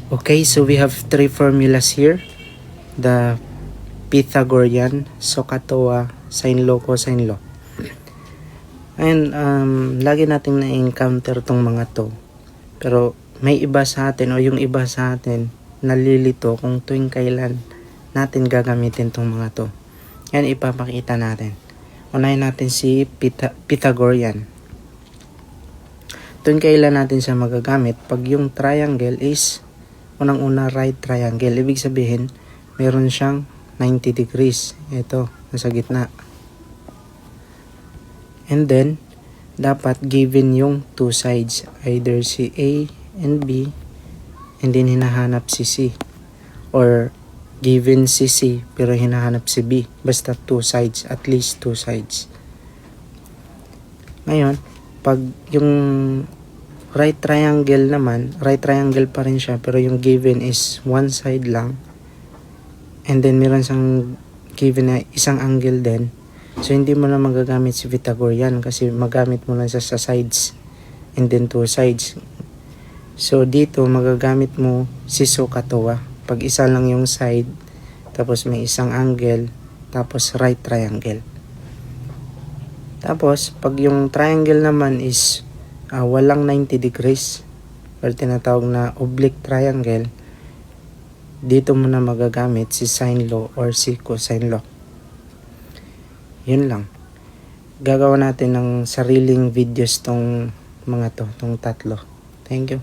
Okay, so we have three formulas here. The Pythagorean, SOHCAHTOA, sine law, cosine law. And lagi natin na-encounter tong mga to. Pero may iba sa atin o yung iba sa atin nalilito kung tuwing kailan natin gagamitin tong mga to. Yan ipapakita natin. Unahin natin si Pythagorean. Tuwing kailan natin siya magagamit pag yung triangle is unang-una right triangle. Ibig sabihin, meron siyang 90 degrees. Ito, nasa gitna. And then, dapat given yung two sides. Either si A and B, and then hinahanap si C. Or, given si C, pero hinahanap si B. Basta two sides, at least two sides. Ngayon, pag yung right triangle naman, right triangle pa rin siya, pero yung given is one side lang. And then, meron siyang given na isang angle din. So, hindi mo na magagamit si Pythagorean kasi magamit mo lang siya sa sides. And then, two sides. So, dito, magagamit mo si SOHCAHTOA. Pag isa lang yung side, tapos may isang angle, tapos right triangle. Tapos, pag yung triangle naman is walang 90 degrees, or tinatawag na oblique triangle, dito mo na magagamit si sine law or si cosine law. Yun lang. Gagawa natin ng sariling videos tong mga to, tong tatlo. Thank you.